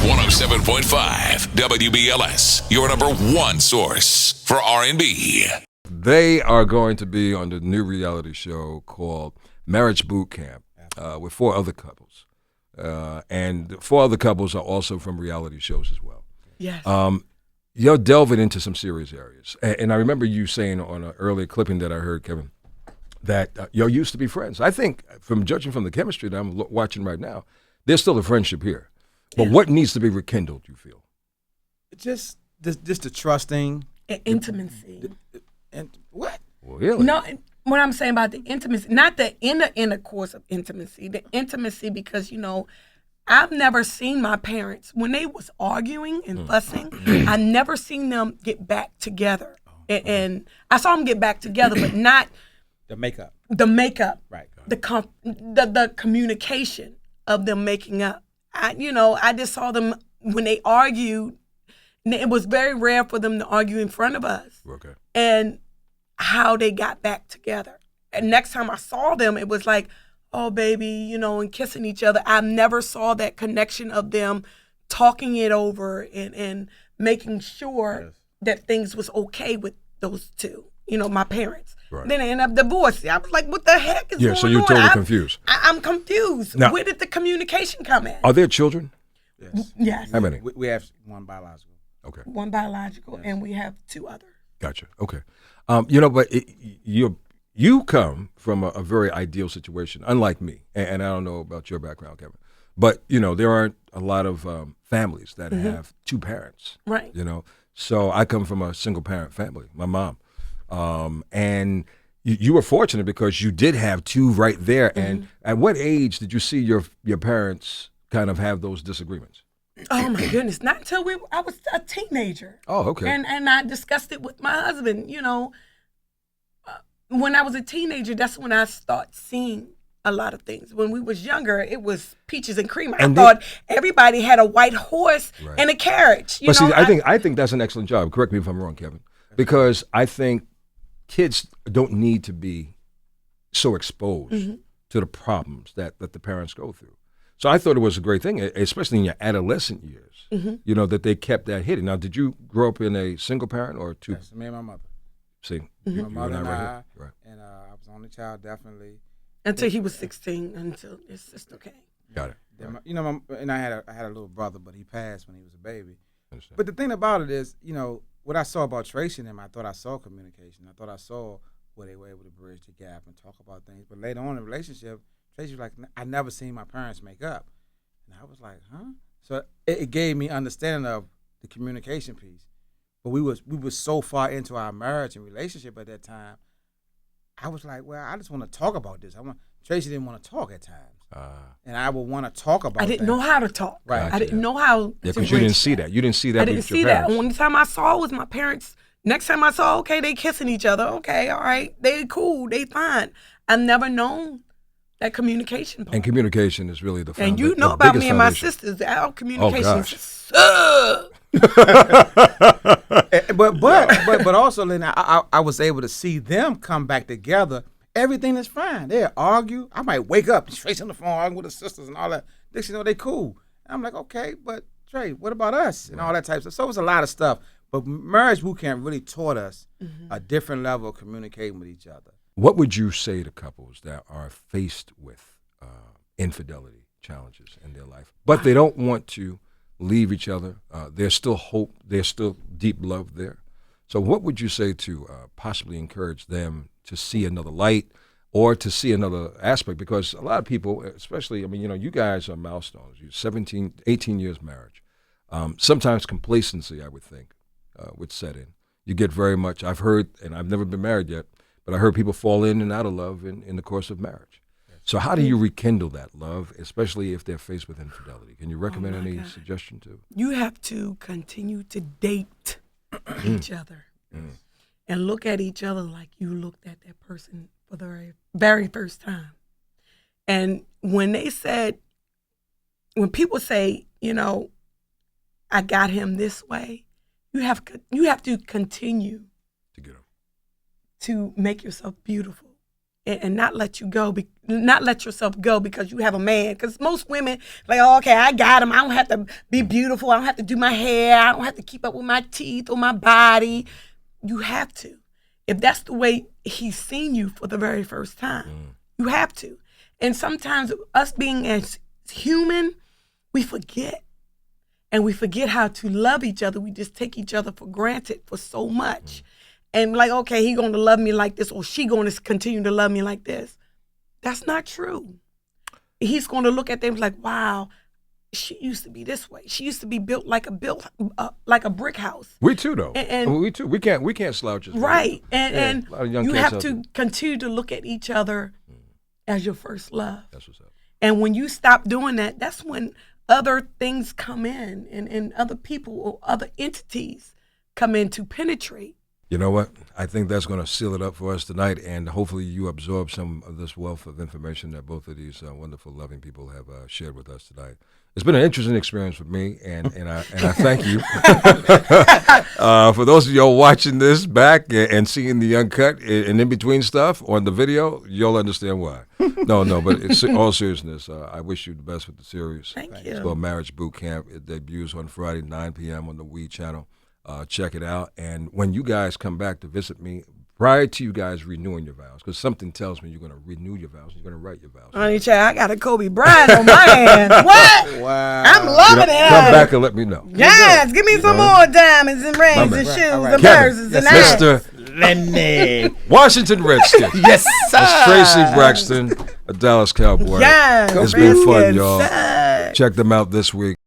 107.5 WBLS, your number one source for R&B. They are going to be on the new reality show called Marriage Boot Camp with 4 other couples. And 4 other couples are also from reality shows as well. Yes. You're delving into some serious areas. And I remember you saying on an earlier clipping that I heard, Kevin, that you used to be friends. I think, from judging from the chemistry that I'm watching right now, there's still a friendship here. But what needs to be rekindled, you feel? Just the trusting. Intimacy. And what? Really? No, what I'm saying about the intimacy, not the intercourse of intimacy, the intimacy because, I've never seen my parents, when they was arguing and fussing, I never seen them get back together. And I saw them get back together, but not The makeup. Right. The communication of them making up. I just saw them when they argued. It was very rare for them to argue in front of us. Okay. And how they got back together. And next time I saw them, it was like, oh, baby, and kissing each other. I never saw that connection of them talking it over and making sure that things was okay with those two, my parents. Right. Then they end up divorced. I was like, what the heck is going on? Yeah, so you're totally confused. I'm confused. Now, where did the communication come in? Are there children? Yes. How many? We have one biological. Okay. One biological, and we have 2 others. Gotcha. Okay. But you come from a very ideal situation, unlike me, and I don't know about your background, Kevin, but there aren't a lot of families that have 2 parents, right? So I come from a single parent family, my mom, and you were fortunate because you did have 2 right there. And at what age did you see your parents kind of have those disagreements? Oh my goodness! Not until I was a teenager. Oh, okay. And I discussed it with my husband. When I was a teenager, that's when I started seeing a lot of things. When we was younger, it was peaches and cream. I thought everybody had a white horse and a carriage. But see, I think that's an excellent job. Correct me if I'm wrong, Kevin, because I think kids don't need to be so exposed to the problems that the parents go through. So I thought it was a great thing, especially in your adolescent years, that they kept that hidden. Now, did you grow up in a single parent or 2? Yes, me and my mother. See, My mother and I, right. And I was the only child, definitely. Until he was 16, until his sister came. Got it. Right. And I had a little brother, but he passed when he was a baby. Understand. But the thing about it is, what I saw about Traci and him, I thought I saw communication. I thought I saw where they were able to bridge the gap and talk about things. But later on in the relationship, Traci was like, I never seen my parents make up. And I was like, huh? So it gave me understanding of the communication piece. But we was so far into our marriage and relationship at that time, I was like, well, I just want to talk about this. Traci didn't want to talk at times. And I would want to talk about it. I didn't know how to talk. Right. Gotcha. I didn't know how to because you didn't see that. You didn't see that I didn't with see your that. parents. Only time I saw was my parents. Next time I saw, okay, they kissing each other. Okay, all right. They cool. They fine. I've never known that communication part. And communication is really the foundation. And you know about me and my sisters. Our communication sucks. but also, Lynn, I was able to see them come back together. Everything is fine. They argue. I might wake up straight on the phone arguing with the sisters and all that. Next, they cool. And I'm like, okay, but Trey, what about us and all that type of stuff. So it was a lot of stuff. But Marriage Boot Camp really taught us a different level of communicating with each other. What would you say to couples that are faced with infidelity challenges in their life, but they don't want to leave each other? There's still hope. There's still deep love there. So what would you say to possibly encourage them to see another light or to see another aspect? Because a lot of people, especially, you guys are milestones. You're 17, 18 years marriage. Sometimes complacency, I would think, would set in. You get very much, I've heard, and I've never been married yet, but I heard people fall in and out of love in the course of marriage. So how do you rekindle that love, especially if they're faced with infidelity? Can you recommend any suggestion to? You have to continue to date each other and look at each other like you looked at that person for the very, very first time. And when people say, I got him this way, you have to continue to get him, to make yourself beautiful and not let you go, not let yourself go because you have a man. Because most women, like, oh, okay, I got him. I don't have to be beautiful. I don't have to do my hair. I don't have to keep up with my teeth or my body. You have to. If that's the way he's seen you for the very first time, you have to. And sometimes us being as human, we forget. And we forget how to love each other. We just take each other for granted for so much. And like, okay, he going to love me like this, or she going to continue to love me like this. That's not true. He's going to look at them like, wow, she used to be this way. She used to be built like a brick house. We too, though. And we too. We can't slouch. Right. And you have to continue to look at each other as your first love. That's what's up. And when you stop doing that, that's when other things come in, and other people or other entities come in to penetrate. You know what? I think that's going to seal it up for us tonight, and hopefully you absorb some of this wealth of information that both of these wonderful, loving people have shared with us tonight. It's been an interesting experience for me, and I thank you. For those of y'all watching this back and seeing the uncut and in between stuff on the video, you'll understand why. No, but it's all seriousness. I wish you the best with the series. Thank you. It's called Marriage Boot Camp. It debuts on Friday, 9 p.m. on the WE channel. Check it out. And when you guys come back to visit me, prior to you guys renewing your vows, because something tells me you're going to renew your vows, you're going to write your vows. Honey, child, I got a Kobe Bryant on my hands. What? Wow. I'm loving it. Come back and let me know. Yes, give me some more diamonds and rings and shoes and purses and eyes. Mr. Lenny. Washington Redskins. Yes, sir. That's Traci Braxton, a Dallas Cowboy. Yes, It's been fun, Redskins, y'all. sir. Check them out this week.